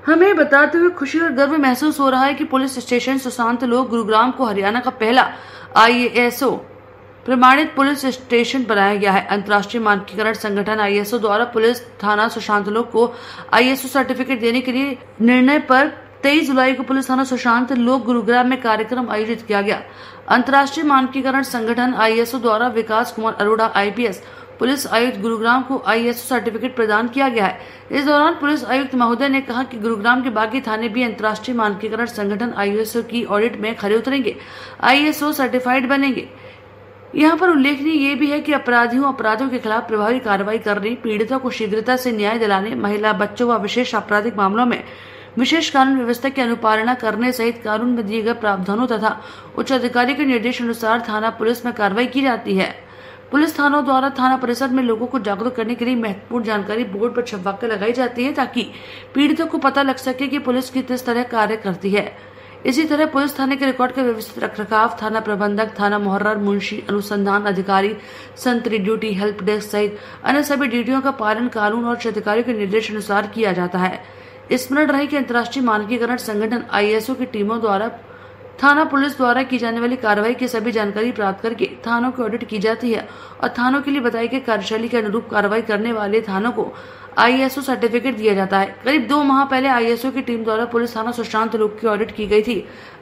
हमें बताते हुए खुशी और गर्व महसूस हो रहा है कि पुलिस स्टेशन सुशांत लोक गुरुग्राम को हरियाणा का पहला ISO प्रमाणित पुलिस स्टेशन बनाया गया है। अंतर्राष्ट्रीय मानकीकरण संगठन ISO द्वारा पुलिस थाना सुशांत लोक को ISO सर्टिफिकेट देने के लिए निर्णय पर 23 जुलाई को पुलिस थाना सुशांत लोक गुरुग्राम में कार्यक्रम आयोजित किया गया। अंतर्राष्ट्रीय मानकीकरण संगठन ISO द्वारा विकास कुमार अरोड़ा IPS पुलिस आयुक्त गुरुग्राम को ISO सर्टिफिकेट प्रदान किया गया है। इस दौरान पुलिस आयुक्त महोदय ने कहा कि गुरुग्राम के बाकी थाने भी अंतर्राष्ट्रीय मानकीकरण संगठन ISO की ऑडिट में खरे उतरेंगे, ISO सर्टिफाइड बनेंगे। यहाँ पर उल्लेखनीय ये भी है कि अपराधियों के खिलाफ प्रभावी कार्रवाई करने, पीड़ितों को शीघ्रता से न्याय दिलाने, महिला, बच्चों व विशेष आपराधिक मामलों में विशेष कानून व्यवस्था की अनुपालना करने सहित कानून में दिए गए प्रावधानों तथा उच्च अधिकारी के निर्देश अनुसार थाना पुलिस में कार्रवाई की जाती है। पुलिस थानों द्वारा थाना परिसर में लोगों को जागरूक करने के लिए महत्वपूर्ण जानकारी बोर्ड पर छपवा कर लगाई जाती है ताकि पीड़ितों को पता लग सके कि पुलिस किस तरह कार्य करती है। इसी तरह पुलिस थाने के रिकॉर्ड का व्यवस्थित रखरखाव थाना प्रबंधक, थाना मुहर्रर, मुंशी, अनुसंधान अधिकारी, संतरी ड्यूटी, हेल्प डेस्क सहित अन्य सभी ड्यूटियों का पालन कानून और अधिकारियों के निर्देश अनुसार किया जाता है। स्मरण रहे कि अंतर्राष्ट्रीय मानकीकरण संगठन ISO की टीमों द्वारा थाना पुलिस द्वारा की जाने वाली कार्रवाई की सभी जानकारी प्राप्त करके थानों की ऑडिट की जाती है और थानों के लिए बताई गई कार्यशैली के अनुरूप कार्रवाई करने वाले थानों को ISO सर्टिफिकेट दिया जाता है। करीब 2 माह पहले ISO की टीम द्वारा पुलिस थाना सुशांत लोक की ऑडिट की गई थी।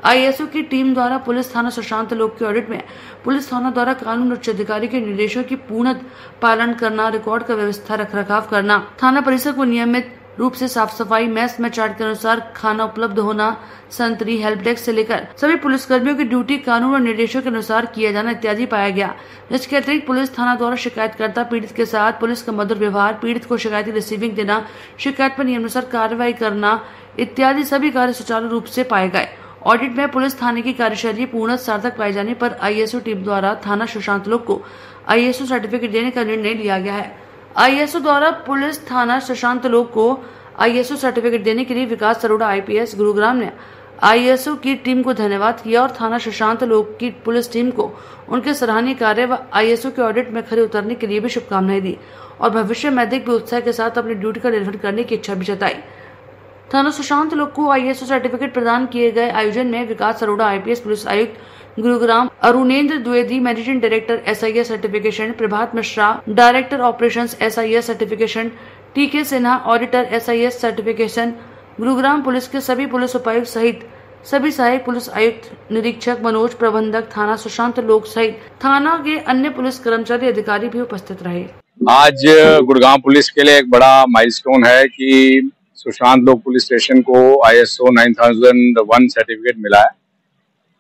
ISO की टीम द्वारा पुलिस थाना सुशांत लोक की ऑडिट में पुलिस थाना द्वारा कानून उच्च अधिकारी के निर्देशों की पूर्ण पालन करना, रिकॉर्ड का व्यवस्था रखरखाव करना, थाना परिसर को नियमित रूप से साफ सफाई, मैस में चार्ट के अनुसार खाना उपलब्ध होना, संतरी, हेल्प डेस्क से लेकर सभी पुलिसकर्मियों की ड्यूटी कानून और निर्देशों के अनुसार किया जाना इत्यादि पाया गया। जिसके अतिरिक्त पुलिस थाना द्वारा शिकायतकर्ता पीड़ित के साथ पुलिस का मधुर व्यवहार, पीड़ित को शिकायत रिसीविंग देना, शिकायत पर नियमानुसार कार्रवाई करना इत्यादि सभी कार्य सुचारू रूप से पाए गए। ऑडिट में पुलिस थाने की कार्यशैली पूर्ण सार्थक पाए जाने पर ISO टीम द्वारा थाना सुशांत लोक को ISO सर्टिफिकेट देने का निर्णय लिया गया है। ISO द्वारा पुलिस थाना सुशांत लोक को ISO सर्टिफिकेट देने के लिए विकास अरोड़ा IPS गुरुग्राम ने ISO की टीम को धन्यवाद किया और थाना सुशांत लोक की पुलिस टीम को उनके सराहनीय कार्य व ISO के ऑडिट में खरे उतरने के लिए भी शुभकामनाएं दी और भविष्य में अधिक भी उत्साह के साथ अपनी ड्यूटी का निर्वहन करने की इच्छा भी जताई। थाना सुशांत लोक को ISO सर्टिफिकेट प्रदान किए गए आयोजन में विकास अरोड़ा IPS पुलिस आयुक्त Gurugram, Arunendra Dwivedi managing director SIS certification, Prabhat Mishra director operations SIS certification, TK Sinha auditor SIS certification, Gurugram police के सभी पुलिस उपायुक्त सहित सभी सहायक पुलिस आयुक्त, निरीक्षक, मनोज, प्रबंधक, थाना सुशांत लोक सहित थाना के अन्य पुलिस कर्मचारी अधिकारी भी उपस्थित रहे। आज गुरुग्राम पुलिस के लिए एक बड़ा माइलस्टोन है कि सुशांत लोक पुलिस स्टेशन को ISO 9001 सर्टिफिकेट मिला है।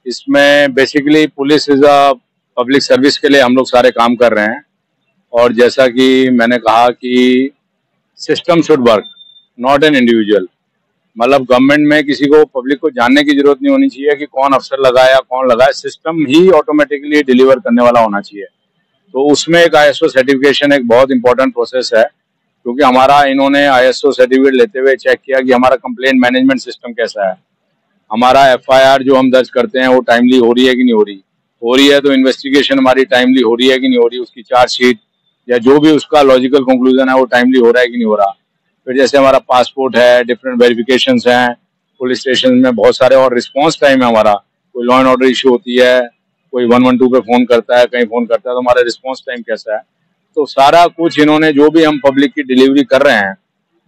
इसमें basically police is a public service के लिए हम लोग सारे काम कर रहे हैं और जैसा कि मैंने कहा कि system should work, not an individual. मतलब गवर्नमेंट में किसी को, पब्लिक को जानने की जरूरत नहीं होनी चाहिए कि कौन अफसर लगाया कौन लगाया, सिस्टम ही ऑटोमेटिकली डिलीवर करने वाला होना चाहिए। तो उसमें एक ISO सर्टिफिकेशन एक बहुत इंपॉर्टेंट प्रोसेस है, क्योंकि हमारा इन्होंने ISO सर्टिफिकेट लेते हुए चेक किया कि हमारा कंप्लेंट मैनेजमेंट सिस्टम कैसा है, हमारा FIR जो हम दर्ज करते हैं वो टाइमली हो रही है कि नहीं हो रही है तो इन्वेस्टिगेशन हमारी टाइमली हो रही है कि नहीं हो रही, उसकी चार्जशीट या जो भी उसका लॉजिकल कंक्लूजन है वो टाइमली हो रहा है कि नहीं हो रहा। फिर जैसे हमारा पासपोर्ट है, डिफरेंट वेरिफिकेशंस हैं पुलिस स्टेशन में बहुत सारे, और रिस्पांस टाइम है हमारा, कोई लॉ एंड ऑर्डर इश्यू होती है, कोई 112 पे फोन करता है, कहीं फोन करता है, तो हमारा रिस्पांस टाइम कैसा है। तो सारा कुछ इन्होंने जो भी हम पब्लिक की डिलीवरी कर रहे हैं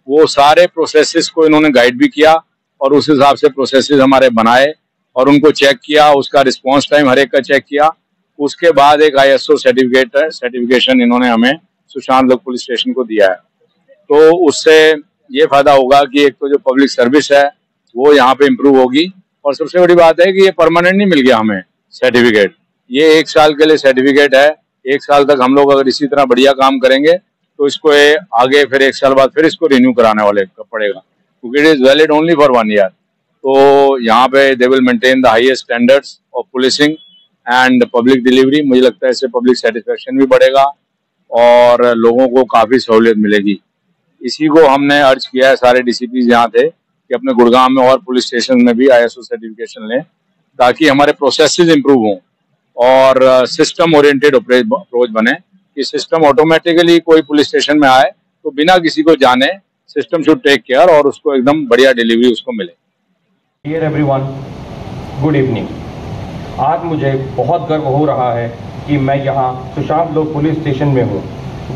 वो सारे प्रोसेसेस को इन्होंने गाइड भी किया और उस हिसाब से प्रोसेसेस हमारे बनाए और उनको चेक किया, उसका रिस्पांस टाइम हर एक का चेक किया। उसके बाद एक ISO सर्टिफिकेशन इन्होंने हमें सुशांत लोक पुलिस स्टेशन को दिया है। तो उससे ये फायदा होगा कि एक तो जो पब्लिक सर्विस है वो यहाँ पे इम्प्रूव होगी, और सबसे बड़ी बात है कि ये परमानेंट नहीं मिल गया हमें सर्टिफिकेट, ये 1 साल के लिए सर्टिफिकेट है। 1 साल तक हम लोग अगर इसी तरह बढ़िया काम करेंगे तो इसको आगे फिर 1 साल बाद फिर इसको रिन्यू कराने वाले पड़ेगा, क्योंकि it is valid only for 1 year. तो यहाँ पे they will maintain the highest standards of policing and public delivery. मुझे लगता है इससे पब्लिक सेटिस्फेक्शन भी बढ़ेगा और लोगों को काफी सहूलियत मिलेगी। इसी को हमने अर्ज किया है, सारे DCPs यहाँ थे कि अपने गुड़गांव में और पुलिस स्टेशन में भी ISO सर्टिफिकेशन लें ताकि हमारे प्रोसेसेस इंप्रूव हों और सिस्टम ओरिएंटेड अप्रोच बने कि सिस्टम ऑटोमेटिकली कोई पुलिस स्टेशन में आए तो बिना किसी को जाने सिस्टम शुड टेक केयर और उसको एकदम बढ़िया डिलीवरी उसको मिले। Dear everyone, good evening. आज मुझे बहुत गर्व हो रहा है कि मैं यहाँ सुशांत लोक पुलिस स्टेशन में हूँ,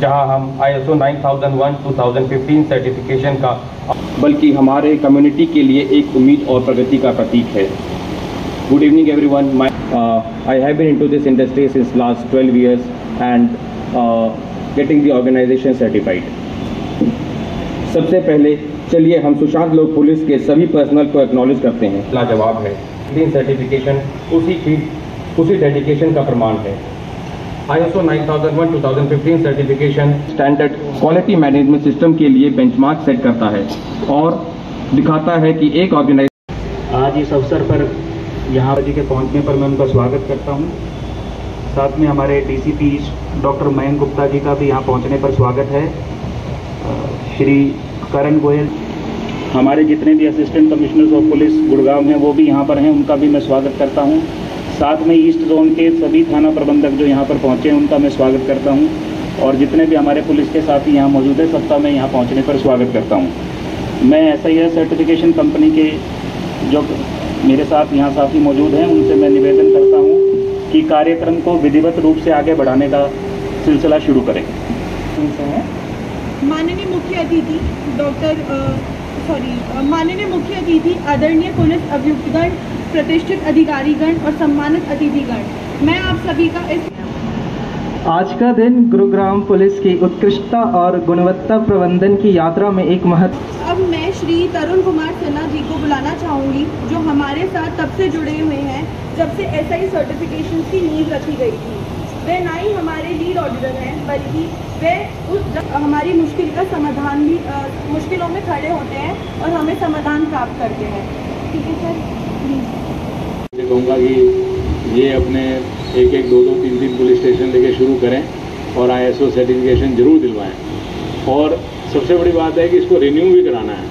जहाँ हम ISO 9001:2015 सर्टिफिकेशन का, बल्कि हमारे कम्युनिटी के लिए एक उम्मीद और प्रगति का प्रतीक है। Good evening everyone. I have been into this industry since last 12 years and getting the organization certified. सबसे पहले चलिए हम सुशांत लोक पुलिस के सभी पर्सनल को एक्नॉलेज करते हैं। लाजवाब है। क्लीन सर्टिफिकेशन उसी डेडिकेशन का प्रमाण है। ISO 9001:2015 certification standard quality management system के लिए बेंचमार्क सेट करता है और दिखाता है कि एक ऑर्गेनाइजेशन। आज इस अवसर पर यहाँ जी के पहुँचने पर मैं उनका स्वागत करता हूँ। साथ में हमारे DCP डॉक्टर मयंक गुप्ता जी का भी यहाँ पहुँचने पर स्वागत है। श्री करण गोयल, हमारे जितने भी assistant commissioners of police Gurgaon हैं वो भी यहाँ पर हैं, उनका भी मैं स्वागत करता हूँ। साथ में ईस्ट जोन के सभी थाना प्रबंधक जो यहाँ पर पहुँचे हैं उनका मैं स्वागत करता हूँ और जितने भी हमारे पुलिस के साथी यहाँ मौजूद है सबका मैं यहाँ पहुँचने पर स्वागत करता हूँ। मैं SIS सर्टिफिकेशन कंपनी के जो मेरे साथ यहाँ साथी मौजूद हैं उनसे मैं निवेदन करता हूँ कि कार्यक्रम को विधिवत रूप से आगे बढ़ाने का सिलसिला शुरू करें। माननीय मुख्य अतिथि माननीय मुख्य अतिथि, आदरणीय पुलिस अभियुक्तगण, प्रतिष्ठित अधिकारीगण और सम्मानित अतिथिगण, मैं आप सभी का आज का दिन गुरुग्राम पुलिस की उत्कृष्टता और गुणवत्ता प्रबंधन की यात्रा में एक अब मैं श्री तरुण कुमार सिन्हा जी को बुलाना चाहूँगी, जो हमारे साथ तब से जुड़े हुए हैं जब से SI सर्टिफिकेशन की नींव रखी गई थी। वे ना ही हमारे लीड ऑडिटर हैं बल्कि वे हमारी मुश्किल का समाधान भी मुश्किलों में खड़े होते हैं और हमें समाधान प्राप्त करते हैं। ठीक है सर, प्लीज़। कहूँगा कि ये अपने एक 2-2, 3-3 पुलिस स्टेशन लेके शुरू करें और ISO सर्टिफिकेशन जरूर दिलवाएं। और सबसे बड़ी बात है कि इसको रिन्यू भी कराना है।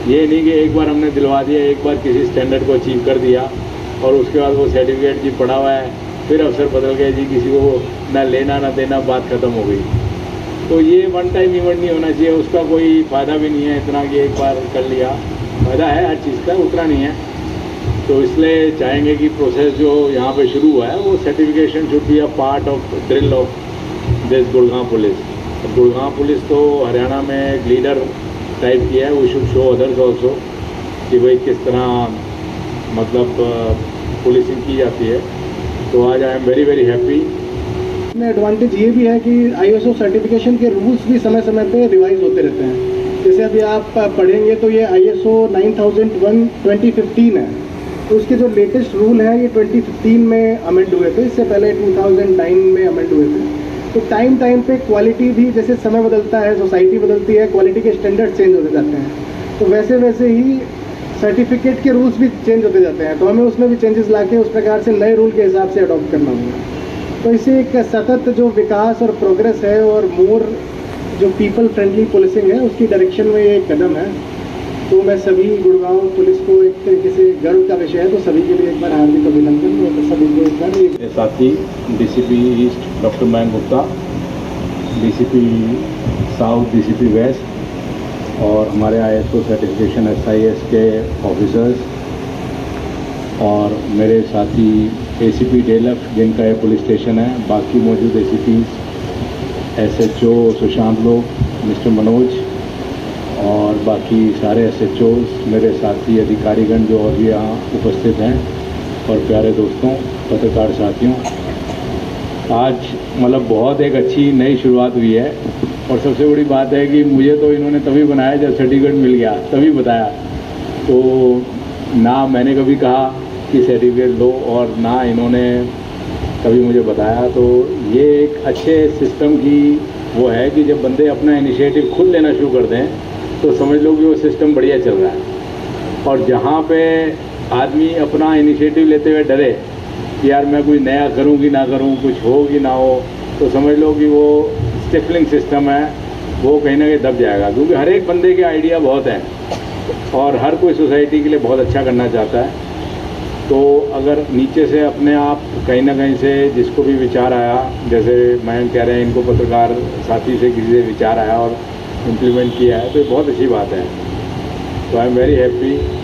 ये नहीं कि एक बार हमने दिलवा दिया, एक बार किसी स्टैंडर्ड को अचीव कर दिया और उसके बाद वो सर्टिफिकेट जी पड़ा हुआ है, फिर अफसर बदल गए जी, किसी को ना लेना ना देना, बात ख़त्म हो गई। तो ये वन टाइम इवेंट नहीं होना चाहिए, उसका कोई फ़ायदा भी नहीं है इतना कि एक बार कर लिया। फ़ायदा है हर चीज़ का, उतना नहीं है। तो इसलिए चाहेंगे कि प्रोसेस जो यहाँ पे शुरू हुआ है वो certification should be a part of drill of this Gurgaon police. Gurgaon police तो हरियाणा में एक लीडर टाइप की है, वो शुड शो अदर्स ऑल्सो कि भाई किस तरह मतलब पुलिसिंग की जाती है। तो आज आई एम वेरी हैप्पी। में एडवांटेज ये भी है कि ISO सर्टिफिकेशन के रूल्स भी समय समय पे रिवाइज होते रहते हैं। जैसे अभी आप पढ़ेंगे तो ये ISO 9001:2015 है, तो उसके जो लेटेस्ट रूल है ये 2015 में अमेंड हुए थे, इससे पहले 2009 में अमेंड हुए थे। तो टाइम पे क्वालिटी भी, जैसे समय बदलता है, सोसाइटी बदलती है, क्वालिटी के स्टैंडर्ड चेंज होते जाते हैं, तो वैसे ही सर्टिफिकेट के रूल्स भी चेंज होते जाते हैं। तो हमें उसमें भी चेंजेस लाके उस प्रकार से नए रूल के हिसाब से अडॉप्ट करना होगा। तो इससे एक सतत जो विकास और प्रोग्रेस है और मोर जो पीपल फ्रेंडली पुलिसिंग है उसकी डायरेक्शन में ये एक कदम है। तो मैं सभी गुड़गांव पुलिस को एक तरीके से गर्व का विषय है, तो सभी के लिए एक बार हार्दिक अभिनंदन। और सभी को एक बार मेरे साथी DCP east doctor Mayank Gupta, DCP south, DCP west और हमारे ISO सर्टिफिकेशन SIS के ऑफिसर्स और मेरे साथी ACP डेलफ जिनका ये पुलिस स्टेशन है, बाकी मौजूद ACPs, SHO सुशांत लोक, मिस्टर मनोज और बाकी सारे SHOs, मेरे साथी अधिकारीगण जो और भी यहाँ उपस्थित हैं और प्यारे दोस्तों, पत्रकार साथियों, आज मतलब बहुत एक अच्छी नई शुरुआत हुई है। और सबसे बड़ी बात है कि मुझे तो इन्होंने तभी बनाया जब सर्टिफिकेट मिल गया, तभी बताया। तो ना मैंने कभी कहा कि सर्टिफिकेट लो और ना इन्होंने कभी मुझे बताया। तो ये एक अच्छे सिस्टम की वो है कि जब बंदे अपना इनिशिएटिव खुद लेना शुरू कर दें तो समझ लो कि वो सिस्टम बढ़िया चल रहा है। और जहाँ पे आदमी अपना इनिशिएटिव लेते हुए डरे कि यार मैं कुछ नया करूँ कि ना करूँ, कुछ हो कि ना हो, तो समझ लो कि वो स्टिफलिंग सिस्टम है, वो कहीं ना कहीं दब जाएगा। क्योंकि हर एक बंदे के आइडिया बहुत हैं और हर कोई सोसाइटी के लिए बहुत अच्छा करना चाहता है। तो अगर नीचे से अपने आप कहीं ना कहीं से जिसको भी विचार आया, जैसे मैं कह रहे हैं इनको पत्रकार साथी से किसी से विचार आया और इम्प्लीमेंट किया है, तो ये बहुत अच्छी बात है। तो आई एम वेरी हैप्पी